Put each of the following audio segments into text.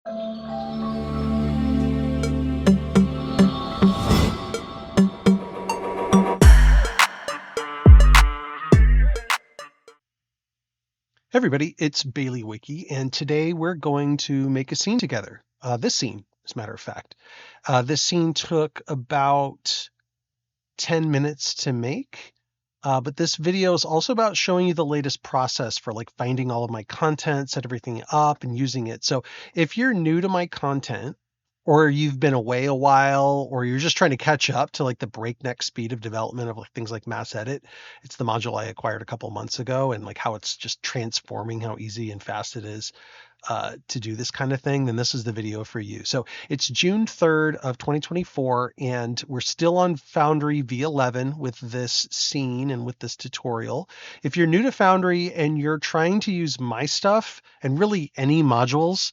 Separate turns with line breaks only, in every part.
Hey everybody, it's Baileywiki, and today we're going to make a scene together. This scene, as a matter of fact. This scene took about 10 minutes to make, but this video is also about showing you the latest process for like finding all of my content, set everything up, and using it. So if you're new to my content, or you've been away a while, or you're just trying to catch up to like the breakneck speed of development of like things like Mass Edit. It's the module I acquired a couple months ago, and like how it's just transforming how easy and fast it is to do this kind of thing, then this is the video for you. So it's June 3rd of 2024, and we're still on Foundry V11 with this scene and with this tutorial. If you're new to Foundry and you're trying to use my stuff and really any modules,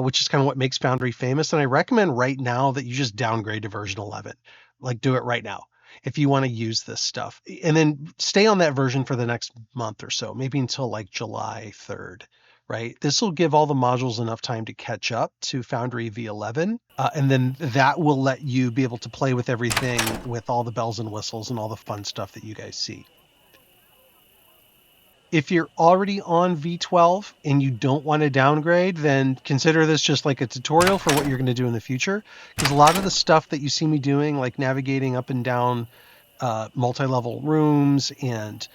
which is kind of what makes Foundry famous, and I recommend right now that you just downgrade to version 11. Like, do it right now if you want to use this stuff. And then stay on that version for the next month or so, maybe until like July 3rd, right? This will give all the modules enough time to catch up to Foundry V11, and then that will let you be able to play with everything with all the bells and whistles and all the fun stuff that you guys see. If you're already on V12 and you don't want to downgrade, then consider this just like a tutorial for what you're going to do in the future. Because a lot of the stuff that you see me doing, like navigating up and down multi-level rooms and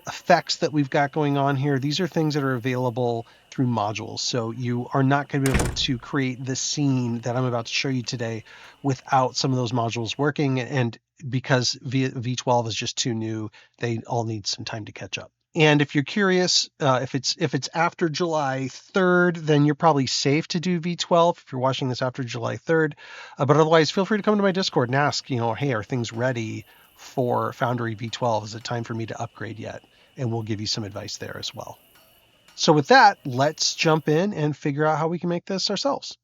effects that we've got going on here, these are things that are available through modules. So you are not going to be able to create the scene that I'm about to show you today without some of those modules working. And because V12 is just too new, they all need some time to catch up. And if you're curious, if it's after July 3rd, then you're probably safe to do V12 if you're watching this after July 3rd. But otherwise, feel free to come to my Discord and ask, hey, are things ready for Foundry V12? Is it time for me to upgrade yet? And we'll give you some advice there as well. So with that, let's jump in and figure out how we can make this ourselves.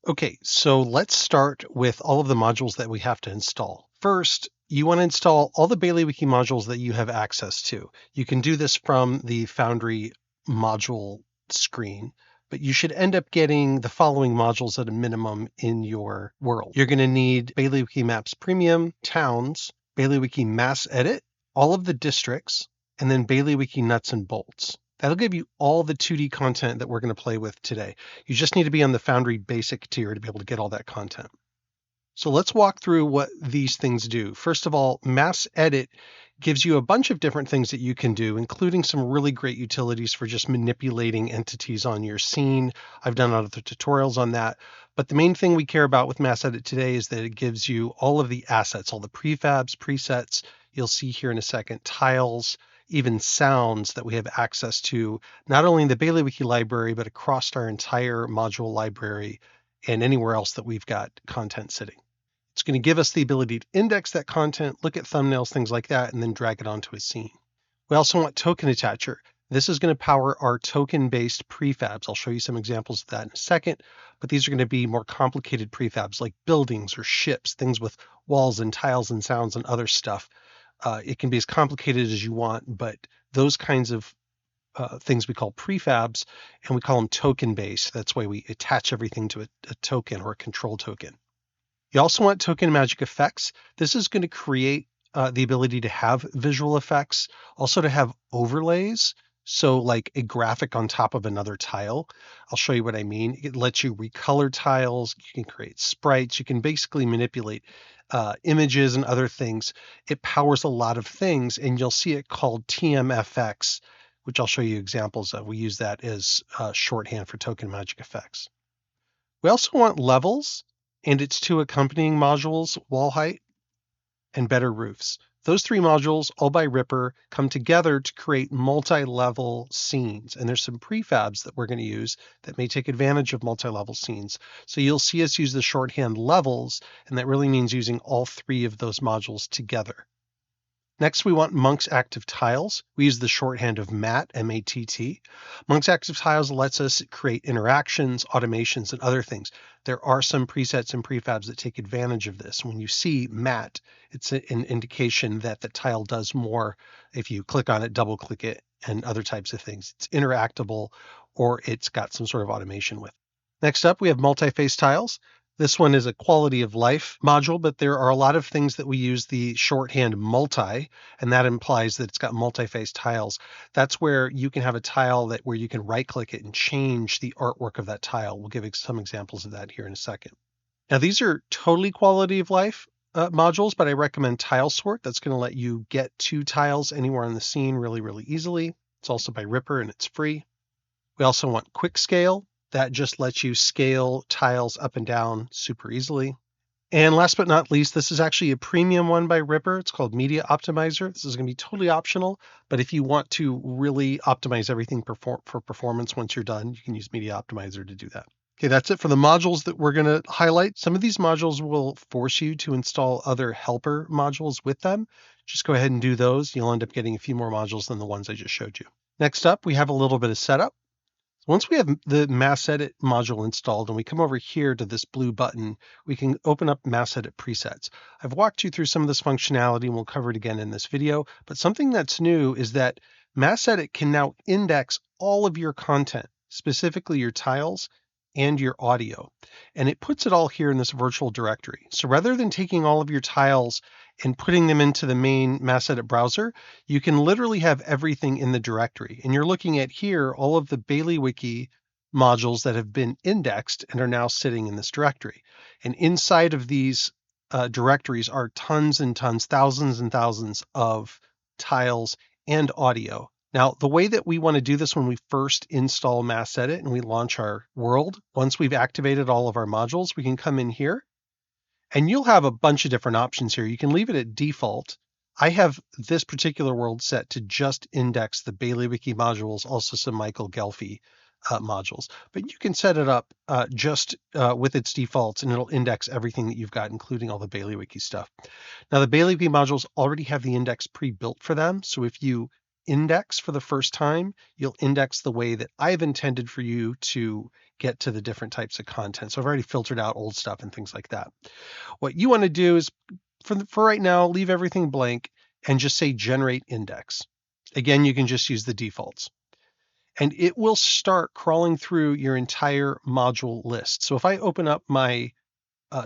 Okay, so let's start with all of the modules that we have to install. First, you want to install all the Baileywiki modules that you have access to. You can do this from the Foundry module screen, but you should end up getting the following modules at a minimum in your world. You're going to need Baileywiki Maps Premium, Towns, Baileywiki Mass Edit, all of the districts, and then Baileywiki Nuts and Bolts. That'll give you all the 2D content that we're going to play with today. You just need to be on the Foundry basic tier to be able to get all that content. So let's walk through what these things do. First of all, Mass Edit gives you a bunch of different things that you can do, including some really great utilities for just manipulating entities on your scene. I've done other tutorials on that. But the main thing we care about with Mass Edit today is that it gives you all of the assets, all the prefabs, presets. You'll see here in a second, tiles, even sounds that we have access to, not only in the Baileywiki library, but across our entire module library and anywhere else that we've got content sitting. It's going to give us the ability to index that content, look at thumbnails, things like that, and then drag it onto a scene. We also want Token Attacher. This is going to power our token-based prefabs. I'll show you some examples of that in a second, but these are going to be more complicated prefabs like buildings or ships, things with walls and tiles and sounds and other stuff. It can be as complicated as you want, but those kinds of things we call prefabs, and we call them token-based. That's why we attach everything to a token or a control token. You also want token magic effects. This is going to create the ability to have visual effects, also to have overlays. So like a graphic on top of another tile. I'll show you what I mean. It lets you recolor tiles. You can create sprites. You can basically manipulate images and other things. It powers a lot of things, and you'll see it called TMFX, which I'll show you examples of. We use that as shorthand for token magic effects. We also want levels and its two accompanying modules, wall height and better roofs. Those three modules, all by Ripper, come together to create multi-level scenes. And there's some prefabs that we're going to use that may take advantage of multi-level scenes. So you'll see us use the shorthand levels, and that really means using all three of those modules together. Next, we want Monk's Active Tiles. We use the shorthand of MATT, M-A-T-T. Monk's Active Tiles lets us create interactions, automations, and other things. There are some presets and prefabs that take advantage of this. When you see MATT, it's an indication that the tile does more if you click on it, double click it, and other types of things. It's interactable, or it's got some sort of automation with it. Next up, we have multi-phase tiles. This one is a quality of life module, but there are a lot of things that we use the shorthand multi, and that implies that it's got multi-phase tiles. That's where you can have a tile where you can right-click it and change the artwork of that tile. We'll give some examples of that here in a second. Now, these are totally quality of life modules, but I recommend tile sort. That's going to let you get 2 tiles anywhere on the scene really, really easily. It's also by Ripper and it's free. We also want quick scale. That just lets you scale tiles up and down super easily. And last but not least, this is actually a premium one by Ripper. It's called Media Optimizer. This is going to be totally optional, but if you want to really optimize everything for performance once you're done, you can use Media Optimizer to do that. Okay, that's it for the modules that we're going to highlight. Some of these modules will force you to install other helper modules with them. Just go ahead and do those. You'll end up getting a few more modules than the ones I just showed you. Next up, we have a little bit of setup. Once we have the Mass Edit module installed and we come over here to this blue button, we can open up Mass Edit presets. I've walked you through some of this functionality and we'll cover it again in this video, but something that's new is that Mass Edit can now index all of your content, specifically your tiles and your audio. And it puts it all here in this virtual directory. So rather than taking all of your tiles and putting them into the main Mass Edit browser, you can literally have everything in the directory. And you're looking at here all of the Baileywiki modules that have been indexed and are now sitting in this directory. And inside of these directories are tons and tons, thousands and thousands of tiles and audio. Now, the way that we want to do this when we first install Mass Edit and we launch our world, once we've activated all of our modules, we can come in here and you'll have a bunch of different options here. You can leave it at default. I have this particular world set to just index the Baileywiki modules, also some Michael Gelfi modules. But you can set it up just with its defaults and it'll index everything that you've got, including all the Baileywiki stuff. Now, the Baileywiki modules already have the index pre-built for them. So if you index for the first time, you'll index the way that I've intended for you to get to the different types of content. So I've already filtered out old stuff and things like that. What you want to do is, for right now, leave everything blank and just say generate index. Again, you can just use the defaults. And it will start crawling through your entire module list. So if I open up my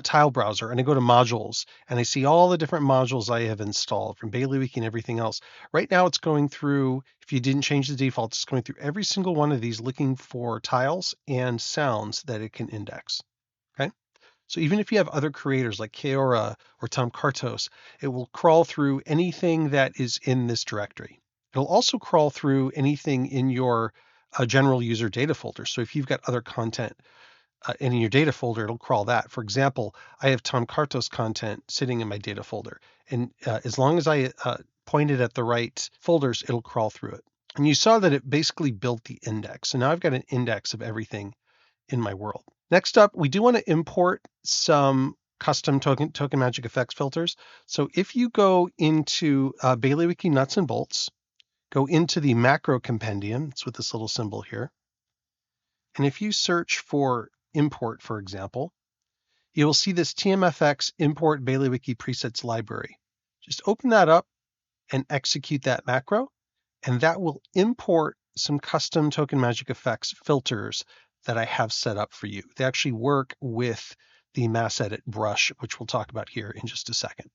tile browser and I go to modules and I see all the different modules I have installed from Baileywiki and everything else. Right now it's going through, if you didn't change the defaults, it's going through every single one of these looking for tiles and sounds that it can index. Okay. So even if you have other creators like Keora or Tom Kartos, it will crawl through anything that is in this directory. It'll also crawl through anything in your general user data folder. So if you've got other content and in your data folder, it'll crawl that. For example, I have Tom Kartos content sitting in my data folder. And as long as I point it at the right folders, it'll crawl through it. And you saw that it basically built the index. So now I've got an index of everything in my world. Next up, we do want to import some custom token magic effects filters. So if you go into Baileywiki nuts and bolts, go into the macro compendium, it's with this little symbol here. And if you search for import, for example, you will see this TMFX import Baileywiki presets library. Just open that up and execute that macro, and that will import some custom token magic effects filters that I have set up for you. They actually work with the Mass Edit brush, which we'll talk about here in just a second.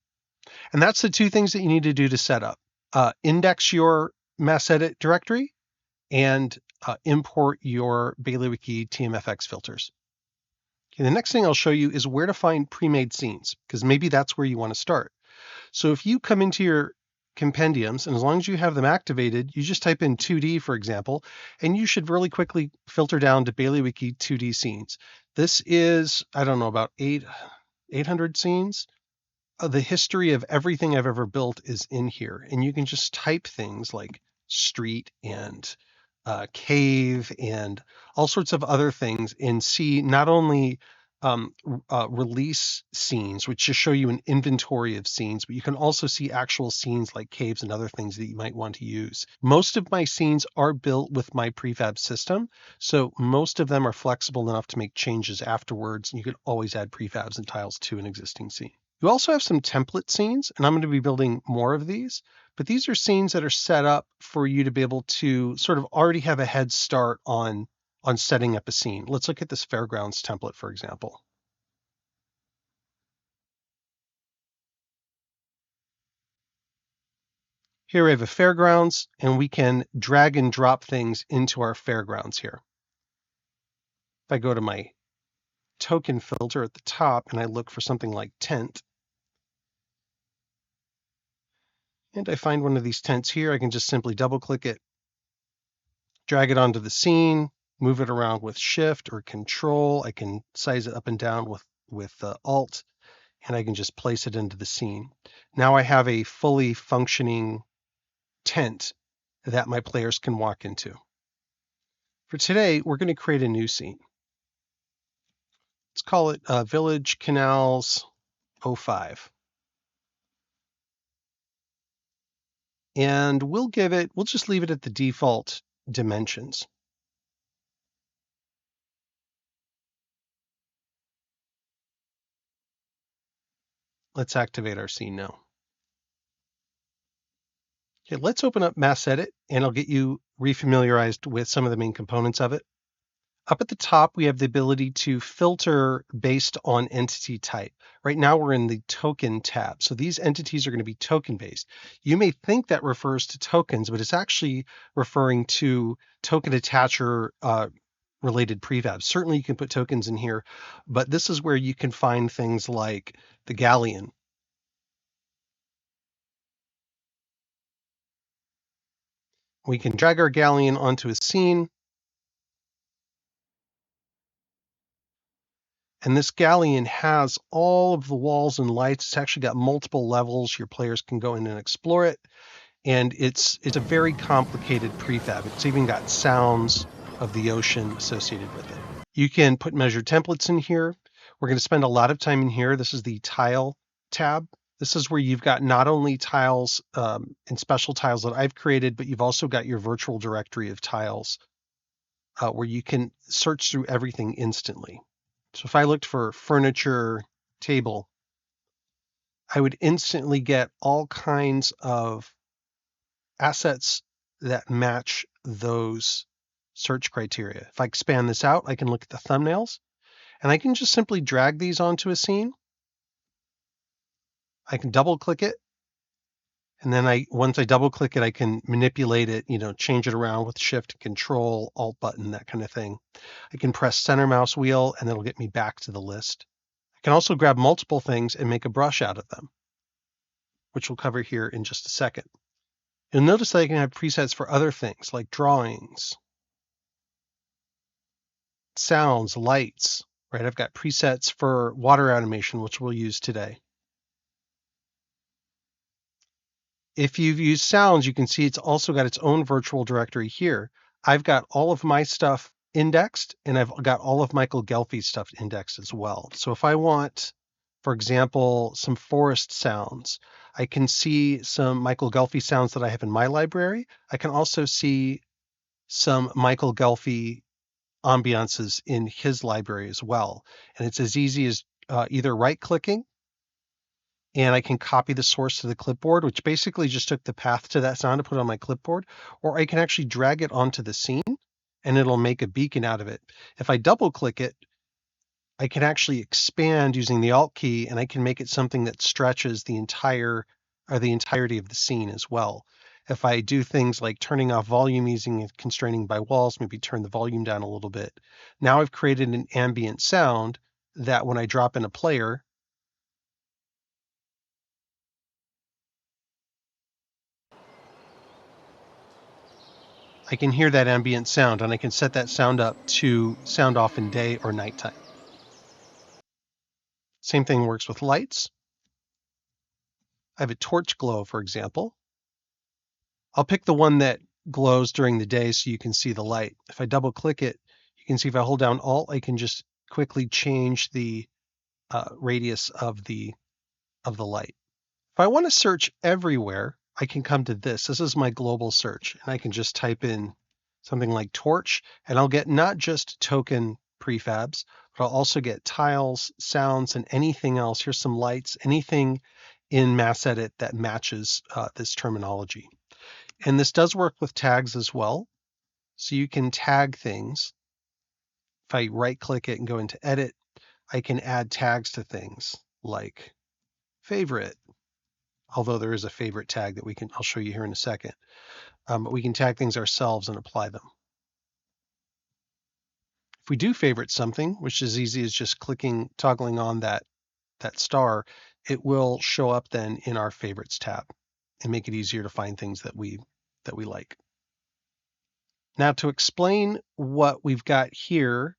And that's the 2 things that you need to do to set up. Index your Mass Edit directory and import your Baileywiki TMFX filters. Okay, the next thing I'll show you is where to find pre-made scenes, because maybe that's where you want to start. So if you come into your compendiums, and as long as you have them activated, you just type in 2D, for example, and you should really quickly filter down to Baileywiki 2D scenes. This is, I don't know, about 800 scenes. The history of everything I've ever built is in here, and you can just type things like street and cave and all sorts of other things and see not only release scenes, which just show you an inventory of scenes, but you can also see actual scenes like caves and other things that you might want to use. Most of my scenes are built with my prefab system, so most of them are flexible enough to make changes afterwards, and you can always add prefabs and tiles to an existing scene. You also have some template scenes, and I'm going to be building more of these, but these are scenes that are set up for you to be able to sort of already have a head start on on setting up a scene. Let's look at this fairgrounds template, for example. Here we have a fairgrounds, and we can drag and drop things into our fairgrounds here. If I go to my token filter at the top and I look for something like tent, and I find one of these tents here, I can just simply double click it, drag it onto the scene, move it around with Shift or Control. I can size it up and down with Alt, and I can just place it into the scene. Now I have a fully functioning tent that my players can walk into. For today, we're going to create a new scene. Let's call it Village Canals 05. And we'll just leave it at the default dimensions. Let's activate our scene now. Okay, let's open up Mass Edit, and I'll get you refamiliarized with some of the main components of it. Up at the top, we have the ability to filter based on entity type. Right now, we're in the token tab. So these entities are going to be token based. You may think that refers to tokens, but it's actually referring to token attacher related prefabs. Certainly you can put tokens in here, but this is where you can find things like the galleon. We can drag our galleon onto a scene. And this galleon has all of the walls and lights. It's actually got multiple levels. Your players can go in and explore it. And it's a very complicated prefab. It's even got sounds of the ocean associated with it. You can put measure templates in here. We're going to spend a lot of time in here. This is the tile tab. This is where you've got not only tiles and special tiles that I've created, but you've also got your virtual directory of tiles where you can search through everything instantly. So if I looked for furniture table, I would instantly get all kinds of assets that match those search criteria. If I expand this out, I can look at the thumbnails, and I can just simply drag these onto a scene. I can double click it, and then once I double click it, I can manipulate it, change it around with Shift, Control, Alt button, that kind of thing. I can press center mouse wheel, and it'll get me back to the list. I can also grab multiple things and make a brush out of them, which we'll cover here in just a second. You'll notice that I can have presets for other things like drawings, sounds, lights, right? I've got presets for water animation, which we'll use today. If you've used sounds, you can see it's also got its own virtual directory here. I've got all of my stuff indexed, and I've got all of Michael Gelfi's stuff indexed as well. So if I want, for example, some forest sounds, I can see some Michael Gelfi sounds that I have in my library. I can also see some Michael Gelfi ambiances in his library as well. And it's as easy as either right-clicking, and I can copy the source to the clipboard, which basically just took the path to that sound to put on my clipboard, or I can actually drag it onto the scene and it'll make a beacon out of it. If I double click it, I can actually expand using the Alt key, and I can make it something that stretches the entirety of the scene as well. If I do things like turning off volume using constraining by walls, maybe turn the volume down a little bit. Now I've created an ambient sound that when I drop in a player, I can hear that ambient sound, and I can set that sound up to sound off in day or nighttime. Same thing works with lights. I have a torch glow, for example. I'll pick the one that glows during the day so you can see the light. If I double click it, you can see if I hold down Alt, I can just quickly change the radius of the light. If I want to search everywhere, I can come to this. This is my global search, and I can just type in something like torch, and I'll get not just token prefabs, but I'll also get tiles, sounds, and anything else. Here's some lights, anything in Mass Edit that matches this terminology. And this does work with tags as well. So you can tag things. if I right click it and go into edit, I can add tags to things like favorite, although there is a favorite tag that I'll show you here in a second. But we can tag things ourselves and apply them. If we do favorite something, which is easy as just toggling on that star, it will show up then in our favorites tab and make it easier to find things that we like. Now, to explain what we've got here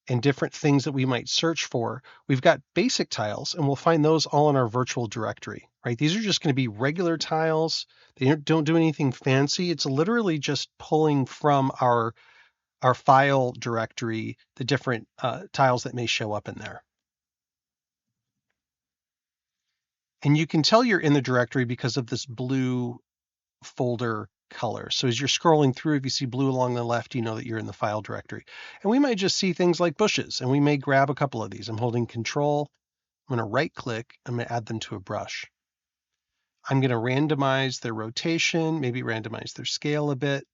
and different things that we might search for, we've got basic tiles, and we'll find those all in our virtual directory, right? These are just going to be regular tiles. They don't do anything fancy. It's literally just pulling from our file directory the different tiles that may show up in there. And you can tell you're in the directory because of this blue folder color. So as you're scrolling through, if you see blue along the left, you know that you're in the file directory. And we might just see things like bushes, and we may grab a couple of these. I'm holding Control. I'm going to right click. I'm going to add them to a brush. I'm going to randomize their rotation, maybe randomize their scale a bit.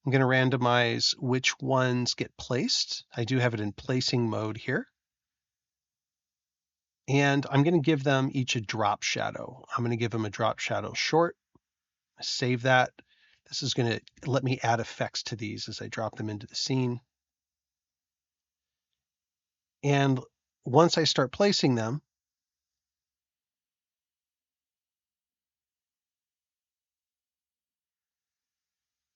I'm going to randomize which ones get placed. I do have it in placing mode here. And I'm going to give them each a drop shadow. I'm going to give them a drop shadow short. Save that. This is going to let me add effects to these as I drop them into the scene. And once I start placing them,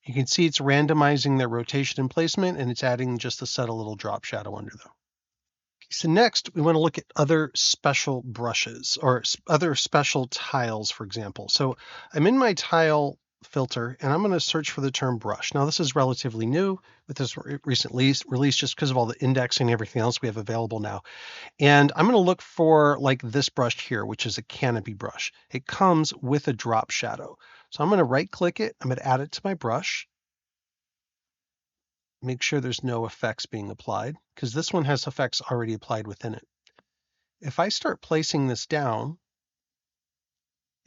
you can see it's randomizing their rotation and placement, and it's adding just a subtle little drop shadow under them. So next, we want to look at other special brushes or other special tiles, for example. So I'm in my tile filter, and I'm going to search for the term brush. Now, this is relatively new with this recent release just because of all the indexing and everything else we have available now. And I'm going to look for like this brush here, which is a canopy brush. It comes with a drop shadow. So I'm going to right click it. I'm going to add it to my brush. Make sure there's no effects being applied because this one has effects already applied within it. If I start placing this down,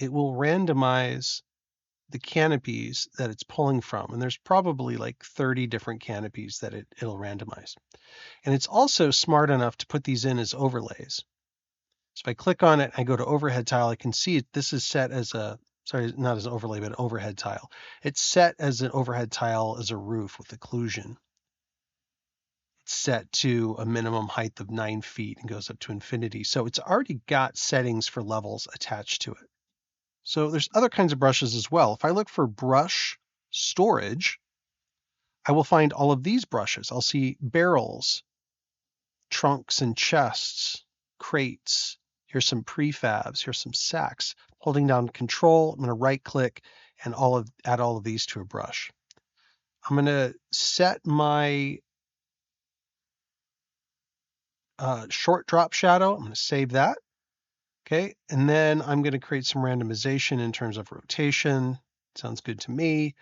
it will randomize the canopies that it's pulling from. And there's probably like 30 different canopies that it'll randomize. And it's also smart enough to put these in as overlays. So if I click on it, I go to overhead tile, I can see this is set as not as an overlay, but an overhead tile. It's set as an overhead tile as a roof with occlusion. It's set to a minimum height of 9 feet and goes up to infinity. So it's already got settings for levels attached to it. So there's other kinds of brushes as well. If I look for brush storage, I will find all of these brushes. I'll see barrels, trunks and chests, crates. Here's some prefabs. Here's some sacks. Holding down Control, I'm going to right click and add all of these to a brush. I'm going to set my short drop shadow. I'm going to save that. Okay, and then I'm going to create some randomization in terms of rotation. Sounds good to me.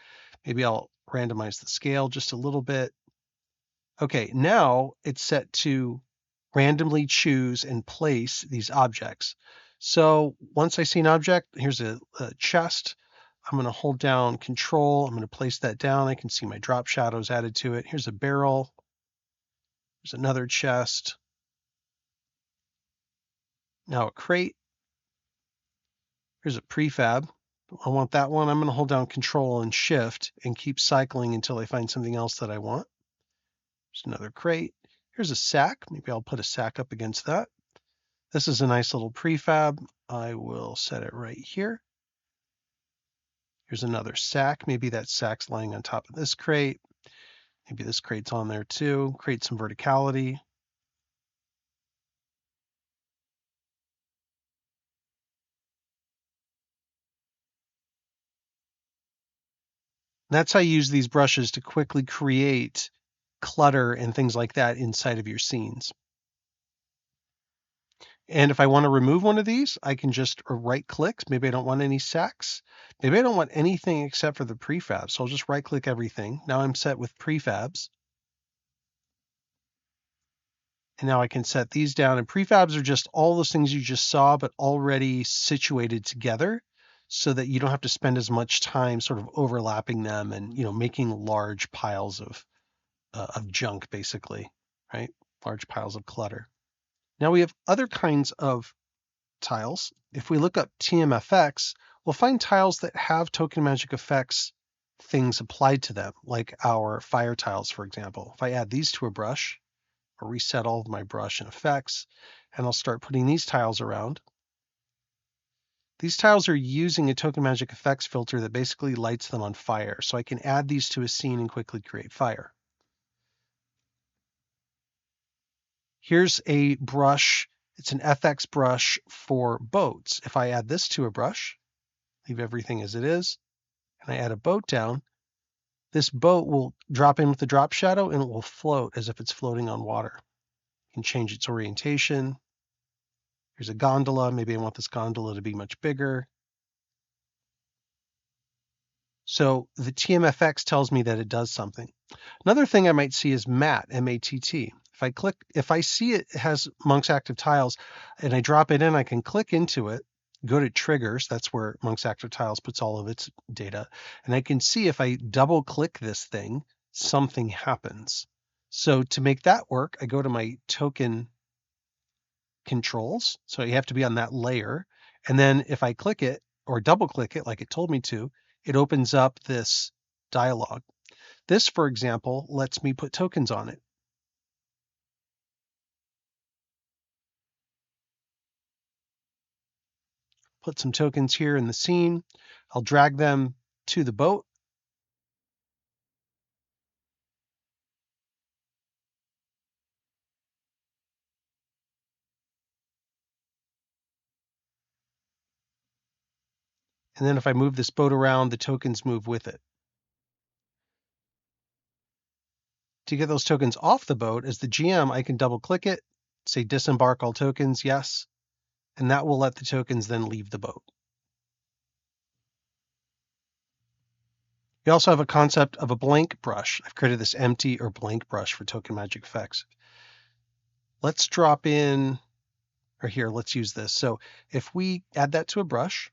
Maybe I'll randomize the scale just a little bit. Okay, now it's set to randomly choose and place these objects. So once I see an object, here's a chest. I'm going to hold down Control. I'm going to place that down. I can see my drop shadows added to it. Here's a barrel. There's another chest. Now a crate. Here's a prefab. I want that one. I'm going to hold down Control and Shift and keep cycling until I find something else that I want. There's another crate. Here's a sack. Maybe I'll put a sack up against that. This is a nice little prefab. I will set it right here. Here's another sack. Maybe that sack's lying on top of this crate. Maybe this crate's on there too. Create some verticality. That's how you use these brushes to quickly create clutter and things like that inside of your scenes. And if I want to remove one of these, I can just right click. Maybe I don't want any sacks. Maybe I don't want anything except for the prefabs. So I'll just right click everything. Now I'm set with prefabs. And now I can set these down. And prefabs are just all those things you just saw, but already situated together so that you don't have to spend as much time sort of overlapping them and, making large piles of junk, basically. right? Large piles of clutter. Now we have other kinds of tiles. If we look up TMFX, we'll find tiles that have token magic effects things applied to them, like our fire tiles, for example. If I add these to a brush, I'll reset all of my brush and effects, and I'll start putting these tiles around. These tiles are using a token magic effects filter that basically lights them on fire. So I can add these to a scene and quickly create fire. Here's a brush. It's an FX brush for boats. If I add this to a brush, leave everything as it is, and I add a boat down, this boat will drop in with the drop shadow and it will float as if it's floating on water. You can change its orientation. Here's a gondola. Maybe I want this gondola to be much bigger. So the TMFX tells me that it does something. Another thing I might see is matte, M-A-T-T. If I see it has Monk's Active Tiles and I drop it in, I can click into it, go to triggers. That's where Monk's Active Tiles puts all of its data. And I can see if I double click this thing, something happens. So to make that work, I go to my token controls. So you have to be on that layer. And then if I click it or double click it like it told me to, it opens up this dialog. This, for example, lets me put tokens on it. Put some tokens here in the scene. I'll drag them to the boat. And then if I move this boat around, the tokens move with it. To get those tokens off the boat, as the GM, I can double click it, say disembark all tokens, yes, and that will let the tokens then leave the boat. We also have a concept of a blank brush. I've created this empty or blank brush for token magic effects. Let's drop in, or here, let's use this. So if we add that to a brush,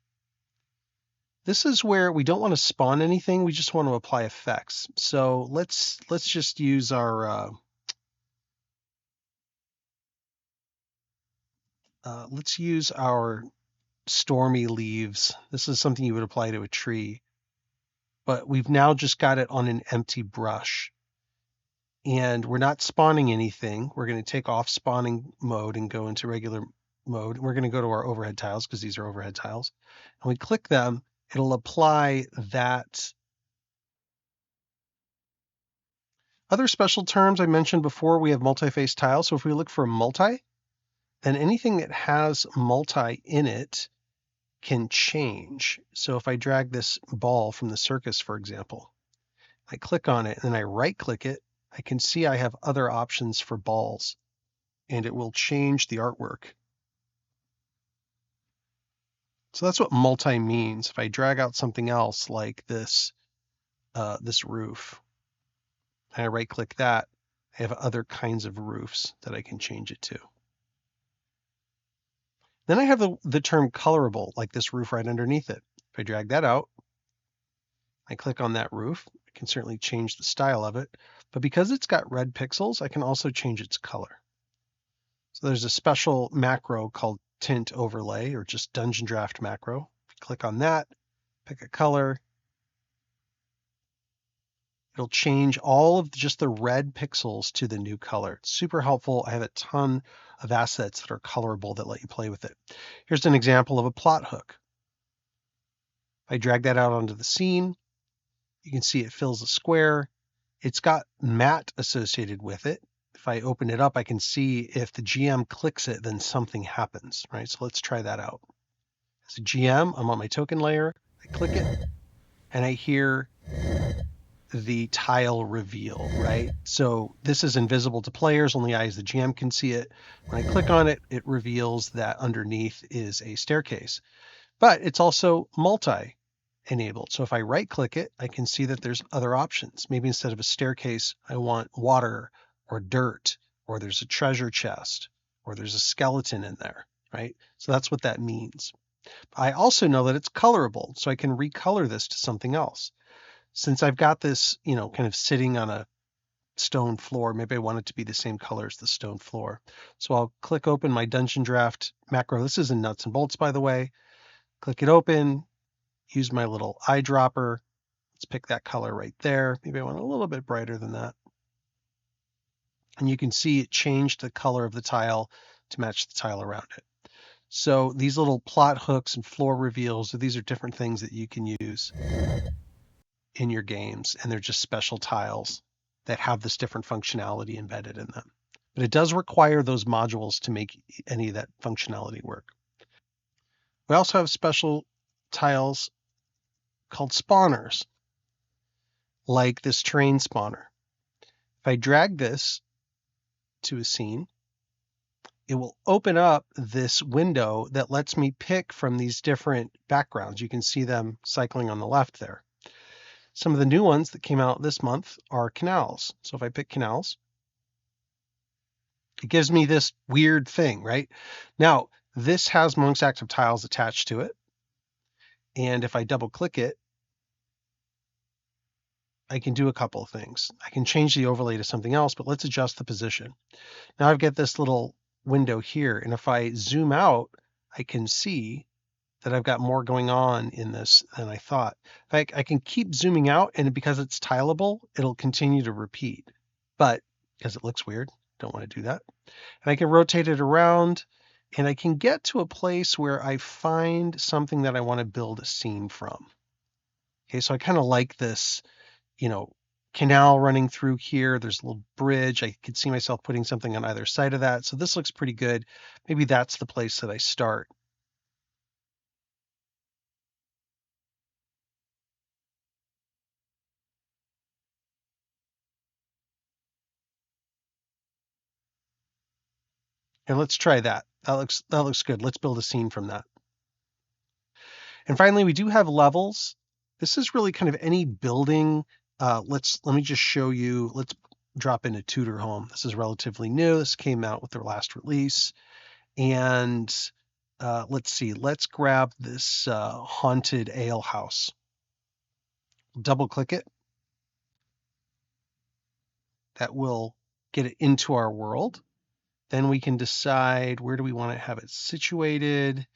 this is where we don't want to spawn anything. We just want to apply effects. So let's just use our stormy leaves. This is something you would apply to a tree, but we've now just got it on an empty brush. And we're not spawning anything. We're going to take off spawning mode and go into regular mode. We're going to go to our overhead tiles because these are overhead tiles. And we click them, it'll apply that. Other special terms I mentioned before, we have multi-face tiles. So if we look for multi, then anything that has multi in it can change. So if I drag this ball from the circus, for example, I click on it and then I right click it, I can see I have other options for balls and it will change the artwork. So that's what multi means. If I drag out something else like this, this roof, and I right click that, I have other kinds of roofs that I can change it to. Then I have the term colorable, like this roof right underneath it. If I drag that out, I click on that roof, I can certainly change the style of it, but because it's got red pixels, I can also change its color. So there's a special macro called tint overlay or just dungeon draft macro. If you click on that, pick a color, it'll change all of just the red pixels to the new color. It's super helpful. I have a ton of assets that are colorable that let you play with it. Here's an example of a plot hook. If I drag that out onto the scene, you can see it fills a square. It's got matte associated with it. If I open it up, I can see if the GM clicks it, then something happens, right? So let's try that out. As a GM, I'm on my token layer, I click it, and I hear the tile reveal, right? So this is invisible to players, only I as the GM can see it. When I click on it, it reveals that underneath is a staircase, but it's also multi enabled. So if I right click it, I can see that there's other options. Maybe instead of a staircase, I want water or dirt, or there's a treasure chest, or there's a skeleton in there, right? So that's what that means. I also know that it's colorable, so I can recolor this to something else. Since I've got this, kind of sitting on a stone floor. Maybe I want it to be the same color as the stone floor. So I'll click open my Dungeon Draft macro. This is in nuts and bolts, by the way. Click it open, use my little eyedropper. Let's pick that color right there. Maybe I want a little bit brighter than that. And you can see it changed the color of the tile to match the tile around it. So these little plot hooks and floor reveals, these are different things that you can use in your games, and they're just special tiles that have this different functionality embedded in them. But it does require those modules to make any of that functionality work. We also have special tiles called spawners, like this terrain spawner. If I drag this to a scene, it will open up this window that lets me pick from these different backgrounds. You can see them cycling on the left there. Some of the new ones that came out this month are canals. So if I pick canals, it gives me this weird thing, right? Now, this has Monk's Active tiles attached to it. And if I double click it, I can do a couple of things. I can change the overlay to something else, but let's adjust the position. Now I've got this little window here, and if I zoom out, I can see that I've got more going on in this than I thought. I can keep zooming out, and because it's tileable, it'll continue to repeat. But because it looks weird, don't want to do that. And I can rotate it around, and I can get to a place where I find something that I want to build a scene from. Okay, so I kind of like this, canal running through here. There's a little bridge. I could see myself putting something on either side of that. So this looks pretty good. Maybe that's the place that I start. And let's try that. That looks good. Let's build a scene from that. And finally, we do have levels. This is really kind of any building. Let me just show you. Let's drop into Tudor Home. This is relatively new. This came out with their last release. And let's see. Let's grab this haunted ale house. Double click it. That will get it into our world. Then we can decide where do we want to have it situated.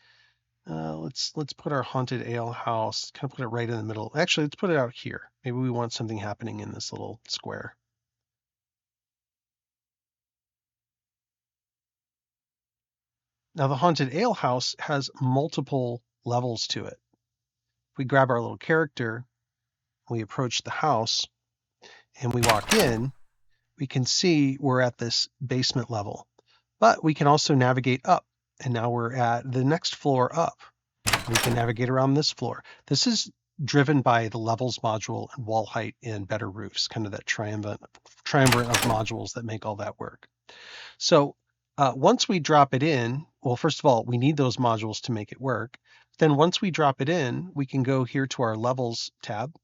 Let's put our haunted ale house, kind of put it right in the middle. Actually, let's put it out here. Maybe we want something happening in this little square. Now the haunted ale house has multiple levels to it. If we grab our little character, we approach the house, and we walk in, we can see we're at this basement level. But we can also navigate up, and now we're at the next floor up. We can navigate around this floor. This is driven by the levels module and wall height and better roofs, kind of that triumvirate of modules that make all that work. So once we drop it in, well, first of all, we need those modules to make it work. Then once we drop it in, we can go here to our levels tab,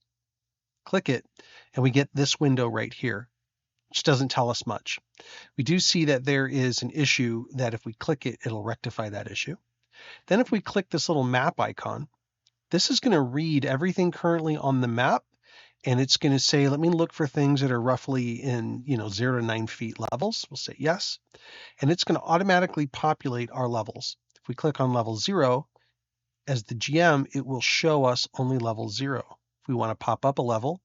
click it, and we get this window right here, which doesn't tell us much. We do see that there is an issue that if we click it, it'll rectify that issue. Then if we click this little map icon, this is going to read everything currently on the map, and it's going to say, let me look for things that are roughly in 0 to 9 feet levels. We'll say yes, and it's going to automatically populate our levels. If we click on level 0, as the GM, it will show us only level 0. If we want to pop up a level,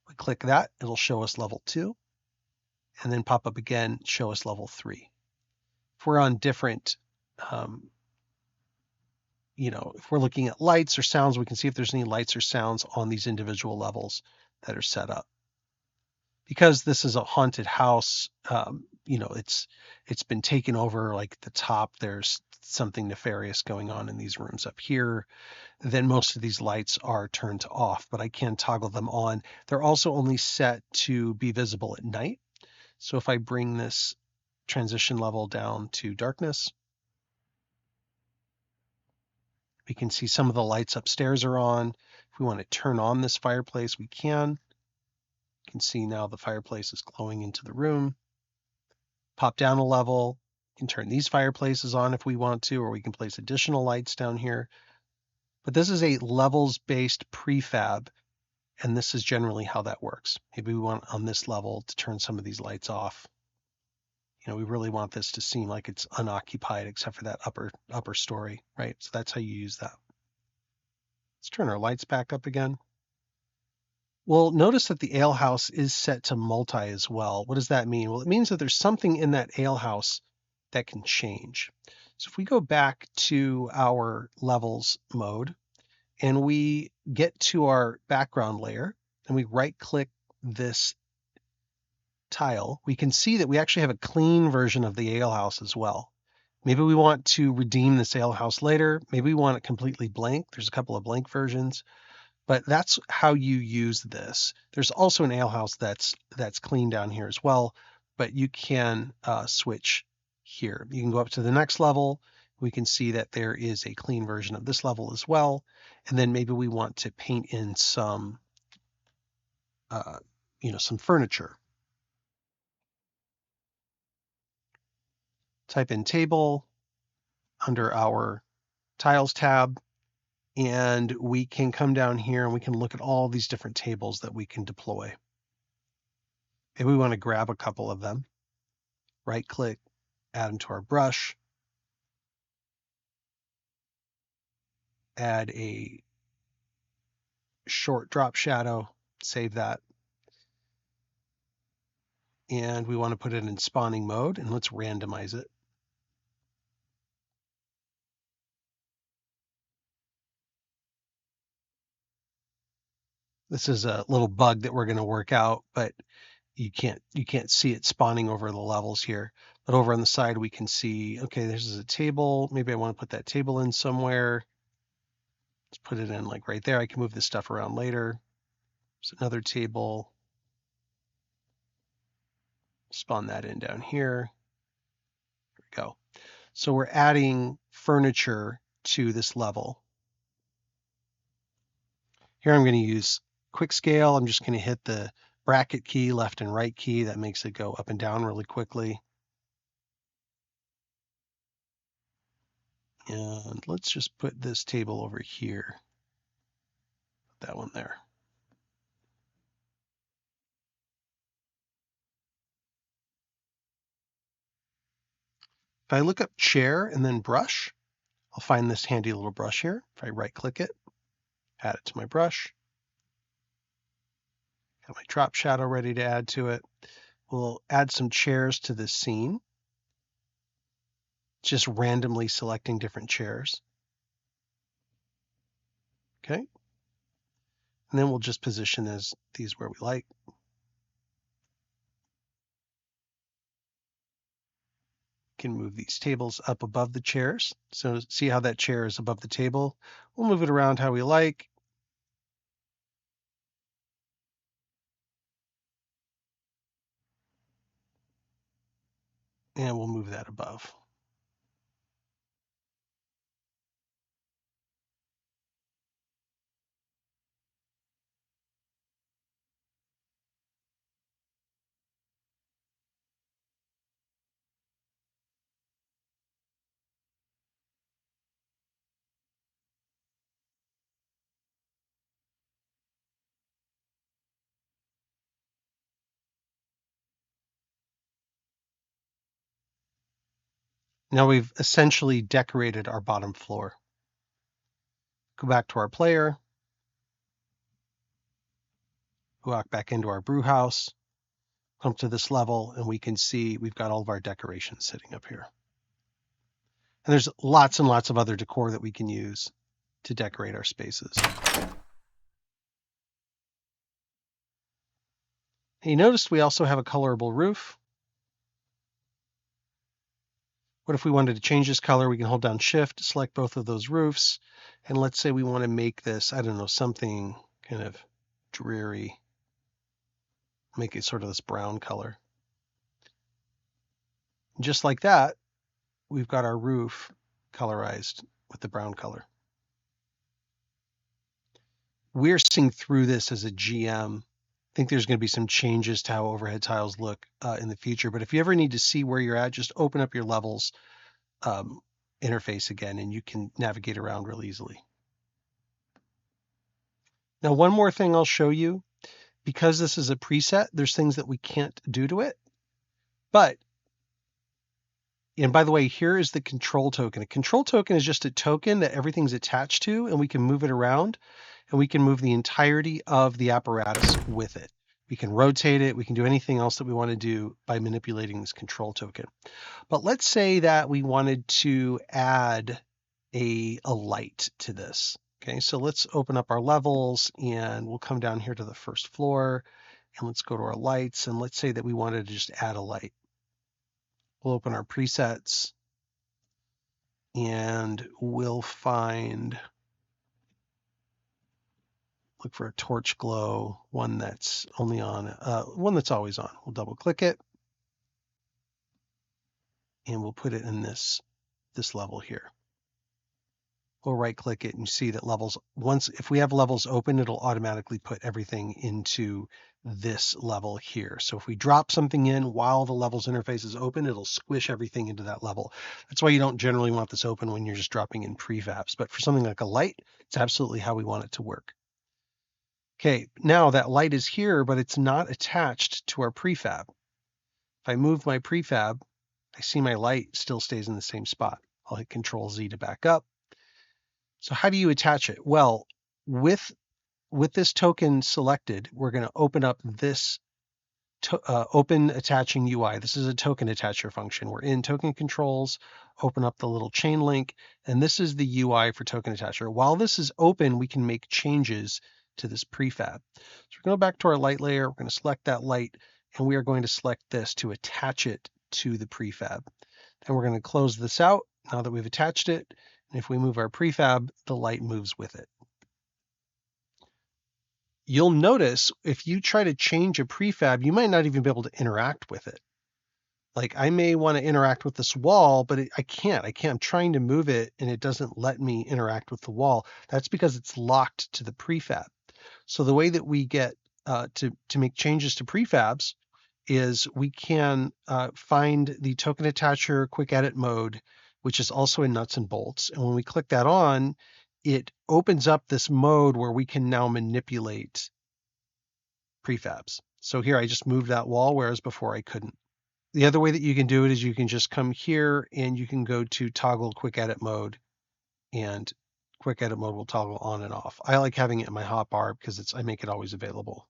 we click that, it'll show us level 2, and then pop up again, show us level 3. If we're on different if we're looking at lights or sounds, we can see if there's any lights or sounds on these individual levels that are set up. Because this is a haunted house, it's been taken over, like the top, there's something nefarious going on in these rooms up here. Then most of these lights are turned off, but I can toggle them on. They're also only set to be visible at night. So if I bring this transition level down to darkness, we can see some of the lights upstairs are on. If we want to turn on this fireplace, we can. You can see now the fireplace is glowing into the room. Pop down a level. We can turn these fireplaces on if we want to, or we can place additional lights down here. But this is a levels-based prefab, And this is generally how that works. Maybe we want on this level to turn some of these lights off. We really want this to seem like it's unoccupied except for that upper story, right? So that's how you use that. Let's turn our lights back up again. Well, notice that the ale house is set to multi as well. What does that mean? Well, it means that there's something in that ale house that can change. So if we go back to our levels mode and we get to our background layer and we right click this tile, we can see that we actually have a clean version of the ale house as well. Maybe we want to redeem this ale house later. Maybe we want it completely blank. There's a couple of blank versions, but that's how you use this. There's also an ale house that's clean down here as well, but you can switch here. You can go up to the next level. We can see that there is a clean version of this level as well. And then maybe we want to paint in some, some furniture. Type in table under our tiles tab, and we can come down here and we can look at all these different tables that we can deploy. Maybe we want to grab a couple of them, right click, add them to our brush, add a short drop shadow, save that. And we want to put it in spawning mode, and let's randomize it. This is a little bug that we're going to work out, but you can't see it spawning over the levels here. But over on the side, we can see, okay, this is a table. Maybe I want to put that table in somewhere. Let's put it in like right there. I can move this stuff around later. There's another table. Spawn that in down here. There we go. So we're adding furniture to this level. Here I'm going to use quick scale. I'm just going to hit the bracket key, left and right key. That makes it go up and down really quickly. And let's just put this table over here. Put that one there. If I look up chair and then brush, I'll find this handy little brush here. If I right click it, add it to my brush. Got my drop shadow ready to add to it. We'll add some chairs to this scene. Just randomly selecting different chairs. Okay. And then we'll just position these where we like. Can move these tables up above the chairs. So see how that chair is above the table? We'll move it around how we like. And we'll move that above. Now we've essentially decorated our bottom floor. Go back to our player. Walk back into our brew house. Come to this level, and we can see we've got all of our decorations sitting up here. And there's lots and lots of other decor that we can use to decorate our spaces. And you noticed we also have a colorable roof. What if we wanted to change this color? We can hold down Shift, select both of those roofs, and let's say we want to make this, I don't know, something kind of dreary. Make it sort of this brown color. And just like that, we've got our roof colorized with the brown color. We're seeing through this as a GM. I think there's going to be some changes to how overhead tiles look in the future. But if you ever need to see where you're at, just open up your levels interface again, and you can navigate around real easily. Now, one more thing I'll show you. Because this is a preset, there's things that we can't do to it. But, and by the way, here is the control token. A control token is just a token that everything's attached to, and we can move it around, and we can move the entirety of the apparatus with it. We can rotate it. We can do anything else that we want to do by manipulating this control token. But let's say that we wanted to add a light to this. Okay, so let's open up our levels and we'll come down here to the first floor and let's go to our lights and let's say that we wanted to just add a light. We'll open our presets and we'll find, look for a torch glow, one that's only on, one that's always on. We'll double click it and we'll put it in this level here. We'll right click it and see that levels, if we have levels open, it'll automatically put everything into this level here. So if we drop something in while the levels interface is open, it'll squish everything into that level. That's why you don't generally want this open when you're just dropping in prefabs. But for something like a light, it's absolutely how we want it to work. Okay, now that light is here, but it's not attached to our prefab. If I move my prefab, I see my light still stays in the same spot. I'll hit Control Z to back up. So how do you attach it? Well, with this token selected, we're going to open up this open attaching UI. This is a token attacher function. We're in token controls, open up the little chain link, and this is the UI for token attacher. While this is open, we can make changes to this prefab. So we're going to go back to our light layer. We're going to select that light, and we are going to select this to attach it to the prefab. And we're going to close this out now that we've attached it. And if we move our prefab, the light moves with it. You'll notice if you try to change a prefab, you might not even be able to interact with it. Like I may want to interact with this wall, but I can't. I'm trying to move it and it doesn't let me interact with the wall. That's because it's locked to the prefab. So the way that we get to make changes to prefabs is we can find the token attacher quick edit mode, which is also in nuts and bolts. And when we click that on, it opens up this mode where we can now manipulate prefabs. So here I just moved that wall, whereas before I couldn't. The other way that you can do it is you can just come here and you can go to toggle quick edit mode, and quick edit mode will toggle on and off. I like having it in my hotbar because I make it always available.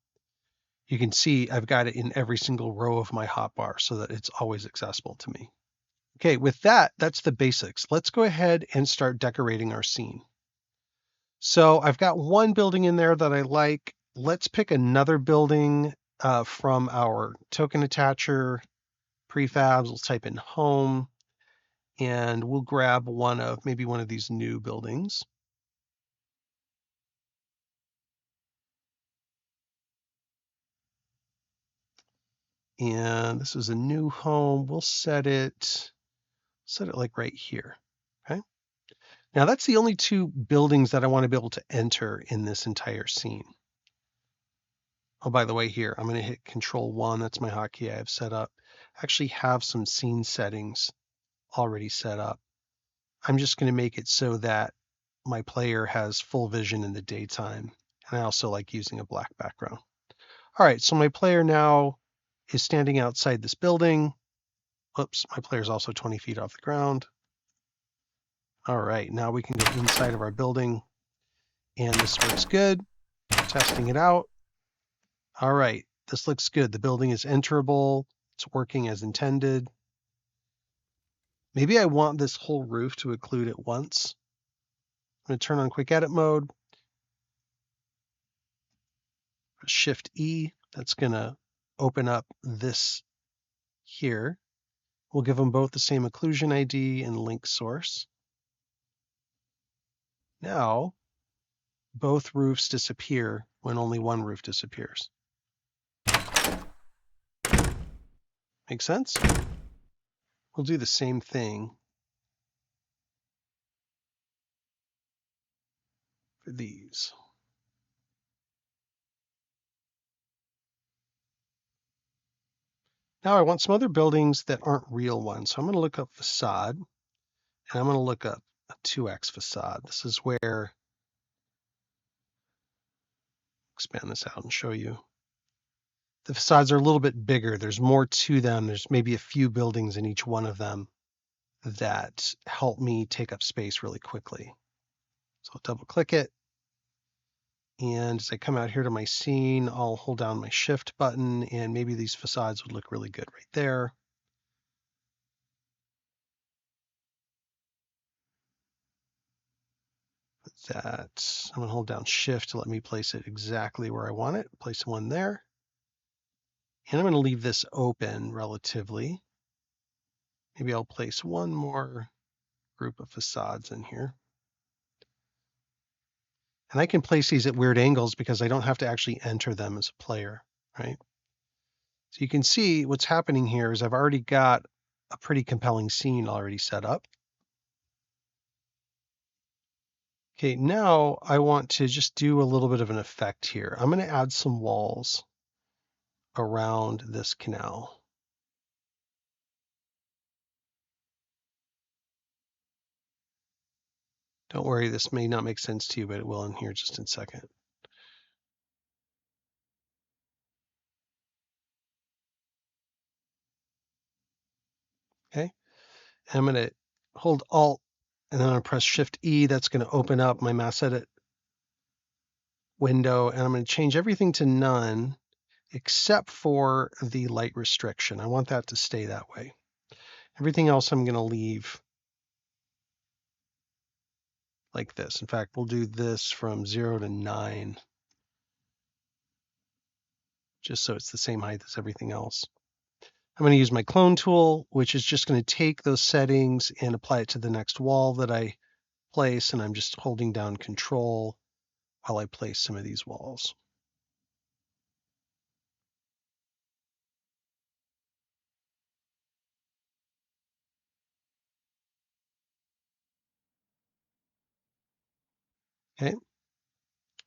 You can see I've got it in every single row of my hotbar so that it's always accessible to me. Okay, with that, that's the basics. Let's go ahead and start decorating our scene. So I've got one building in there that I like. Let's pick another building from our token attacher prefabs. We'll type in home and we'll grab maybe one of these new buildings. And this is a new home. We'll set it like right here. Okay. Now that's the only two buildings that I want to be able to enter in this entire scene. Oh, by the way, here, I'm going to hit Control 1. That's my hotkey I have set up. I actually have some scene settings already set up. I'm just going to make it so that my player has full vision in the daytime. And I also like using a black background. All right, so my player now is standing outside this building. Oops, my player is also 20 feet off the ground. All right, now we can go inside of our building. And this works good. Testing it out. All right, this looks good. The building is enterable. It's working as intended. Maybe I want this whole roof to occlude at once. I'm going to turn on quick edit mode. Shift E, that's going to open up this here. We'll give them both the same occlusion ID and link source. Now, both roofs disappear when only one roof disappears. Make sense? We'll do the same thing for these. Now I want some other buildings that aren't real ones. So I'm going to look up facade, and I'm going to look up a 2x facade. This is where expand this out and show you. The facades are a little bit bigger. There's more to them. There's maybe a few buildings in each one of them that help me take up space really quickly. So I'll double click it. And as I come out here to my scene, I'll hold down my shift button and maybe these facades would look really good right there. That I'm gonna hold down shift to let me place it exactly where I want it. Place one there. And I'm gonna leave this open relatively. Maybe I'll place one more group of facades in here. And I can place these at weird angles because I don't have to actually enter them as a player, right? So you can see what's happening here is I've already got a pretty compelling scene already set up. Okay, now I want to just do a little bit of an effect here. I'm going to add some walls around this canal. Don't worry, this may not make sense to you, but it will in here just in a second. Okay, and I'm going to hold Alt and then I'm going to press Shift E. That's going to open up my mass edit window, and I'm going to change everything to none except for the light restriction. I want that to stay that way. Everything else I'm going to leave like this. In fact, we'll do this from 0 to 9, just so it's the same height as everything else. I'm going to use my clone tool, which is just going to take those settings and apply it to the next wall that I place, and I'm just holding down Control while I place some of these walls. Okay.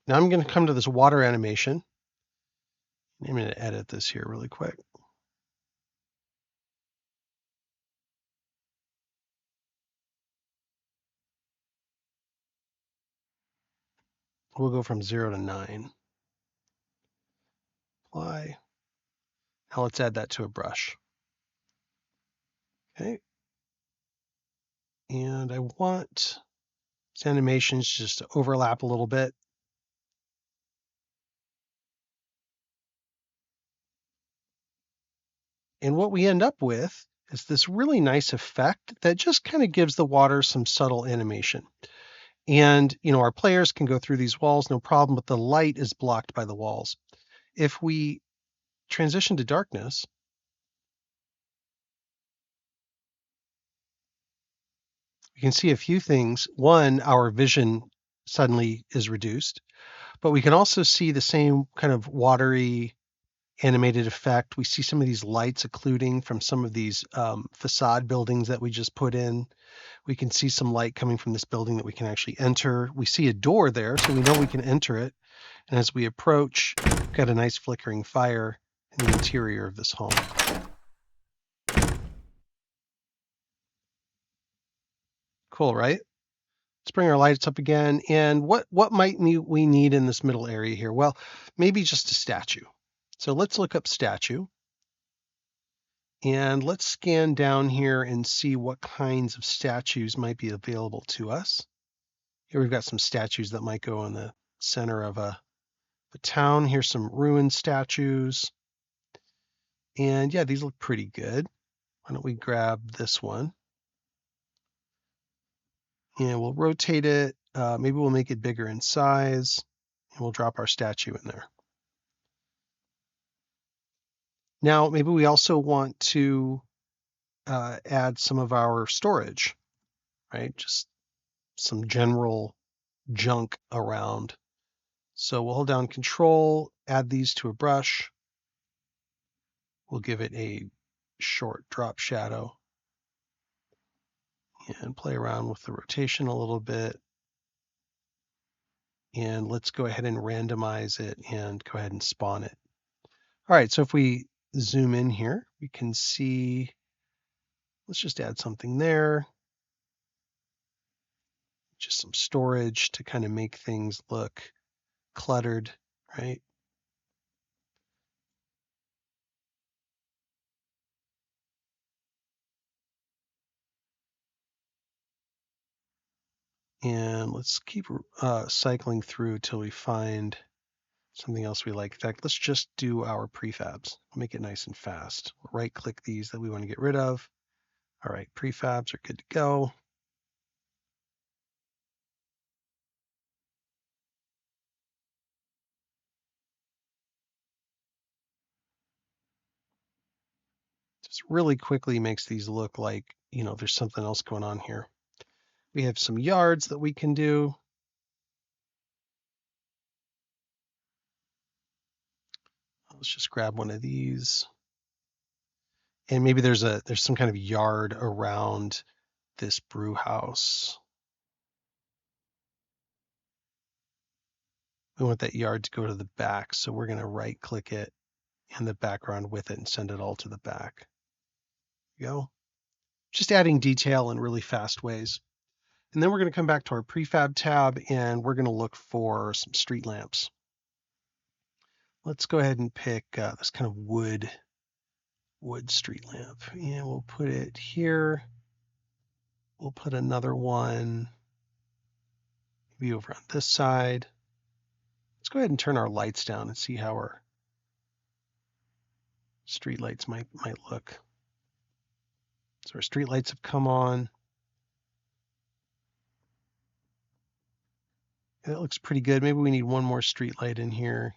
Now I'm going to come to this water animation. I'm going to edit this here really quick. We'll go from 0 to 9. Apply. Now let's add that to a brush. Okay. And I want these animations just to overlap a little bit. And what we end up with is this really nice effect that just kind of gives the water some subtle animation. And, our players can go through these walls, no problem, but the light is blocked by the walls. If we transition to darkness, we can see a few things. One, our vision suddenly is reduced, but we can also see the same kind of watery animated effect. We see some of these lights occluding from some of these facade buildings that we just put in. We can see some light coming from this building that we can actually enter. We see a door there, so we know we can enter it. And as we approach, we've got a nice flickering fire in the interior of this home. Cool, right? Let's bring our lights up again. And what might we need in this middle area here? Well, maybe just a statue. So let's look up statue. And let's scan down here and see what kinds of statues might be available to us. Here we've got some statues that might go in the center of a town. Here's some ruined statues. And yeah, these look pretty good. Why don't we grab this one? And we'll rotate it. Maybe we'll make it bigger in size. And we'll drop our statue in there. Now, maybe we also want to add some of our storage, right? Just some general junk around. So we'll hold down Control, add these to a brush. We'll give it a short drop shadow and play around with the rotation a little bit. And let's go ahead and randomize it and go ahead and spawn it. All right, so if we zoom in here, we can see, let's just add something there. Just some storage to kind of make things look cluttered, right? And let's keep cycling through till we find something else we like. In fact, let's just do our prefabs. Make it nice and fast. Right click these that we want to get rid of. All right, prefabs are good to go. Just really quickly makes these look like, there's something else going on here. We have some yards that we can do. Let's just grab one of these. And maybe there's some kind of yard around this brew house. We want that yard to go to the back, so we're going to right click it and the background with it and send it all to the back. There you go. Just adding detail in really fast ways. And then we're going to come back to our prefab tab and we're going to look for some street lamps. Let's go ahead and pick this kind of wood street lamp, and we'll put it here. We'll put another one maybe over on this side. Let's go ahead and turn our lights down and see how our street lights might look. So our street lights have come on. It looks pretty good. Maybe we need one more street light in here.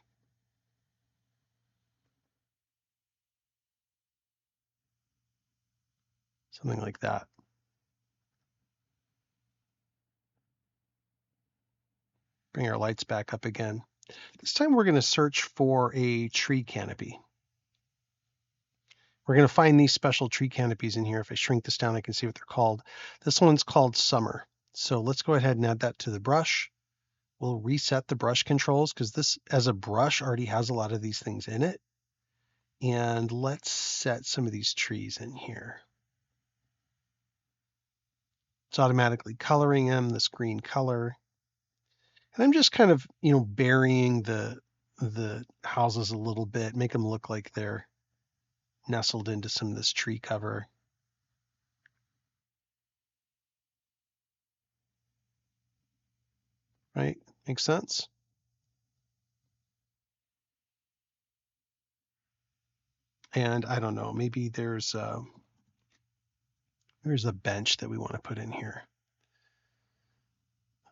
Something like that. Bring our lights back up again. This time we're going to search for a tree canopy. We're going to find these special tree canopies in here. If I shrink this down, I can see what they're called. This one's called Summer. So let's go ahead and add that to the brush. We'll reset the brush controls because this, as a brush, already has a lot of these things in it. And let's set some of these trees in here. It's automatically coloring them this green color. And I'm just kind of, burying the houses a little bit, make them look like they're nestled into some of this tree cover. Right? Makes sense? And I don't know, maybe there's a bench that we want to put in here.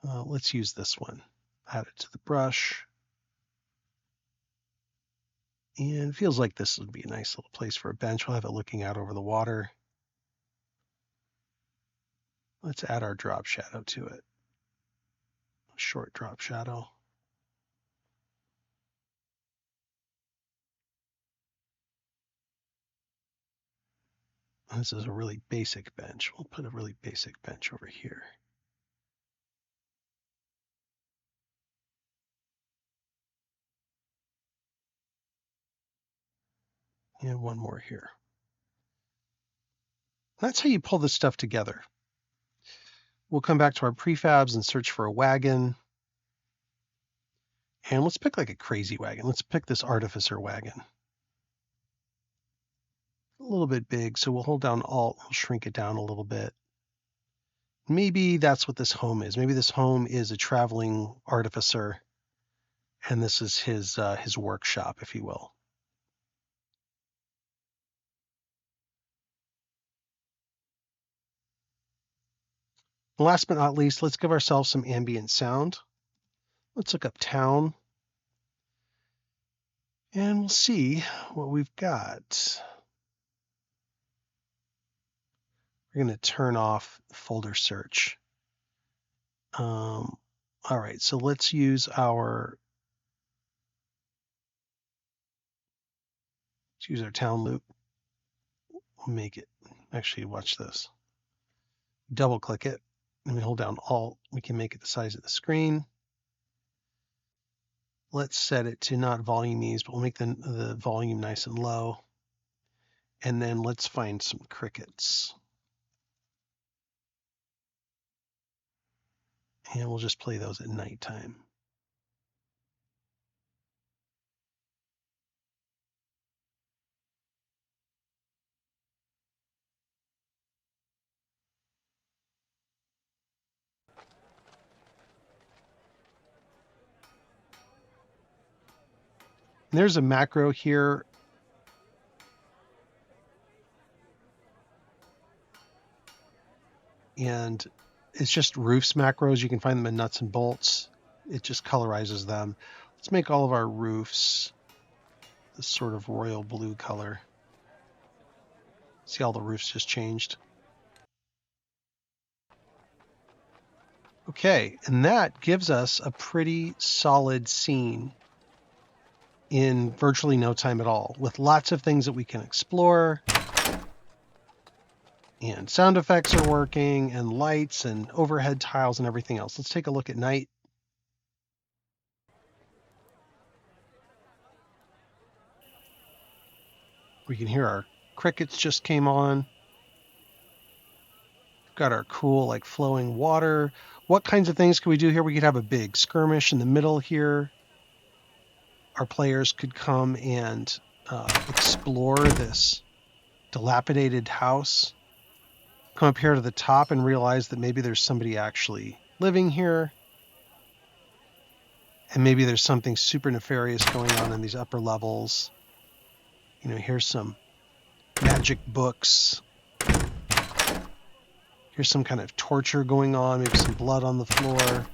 Let's use this one. Add it to the brush. And it feels like this would be a nice little place for a bench. We'll have it looking out over the water. Let's add our drop shadow to it. A short drop shadow. This is a really basic bench. We'll put a really basic bench over here. And one more here. That's how you pull this stuff together. We'll come back to our prefabs and search for a wagon. And let's pick like a crazy wagon. Let's pick this artificer wagon. A little bit big, so we'll hold down Alt, we'll shrink it down a little bit. Maybe that's what this home is. Maybe this home is a traveling artificer, and this is his workshop, if you will. Last but not least, let's give ourselves some ambient sound. Let's look up town, and we'll see what we've got. We're going to turn off folder search. All right, so let's use our town loop. We'll make it, actually watch this. Double click it, and we hold down Alt. We can make it the size of the screen. Let's set it to not volume ease, but we'll make the volume nice and low. And then let's find some crickets. And we'll just play those at nighttime. And there's a macro here. And it's just roofs macros. You can find them in nuts and bolts. It just colorizes them. Let's make all of our roofs this sort of royal blue color. See, all the roofs just changed. Okay, and that gives us a pretty solid scene in virtually no time at all, with lots of things that we can explore. And sound effects are working, and lights and overhead tiles and everything else. Let's take a look at night. We can hear our crickets just came on. Got our cool, like, flowing water. What kinds of things could we do here? We could have a big skirmish in the middle here. Our players could come and explore this dilapidated house. Come up here to the top and realize that maybe there's somebody actually living here. And maybe there's something super nefarious going on in these upper levels. You know, here's some magic books. Here's some kind of torture going on, maybe some blood on the floor.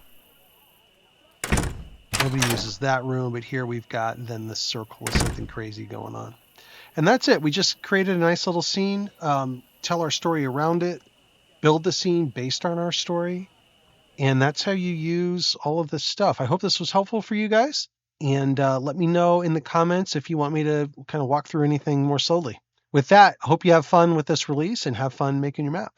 Nobody uses that room, but here we've got then this circle with something crazy going on. And that's it. We just created a nice little scene, tell our story around it, build the scene based on our story. And that's how you use all of this stuff. I hope this was helpful for you guys. And let me know in the comments if you want me to kind of walk through anything more slowly. With that, I hope you have fun with this release and have fun making your map.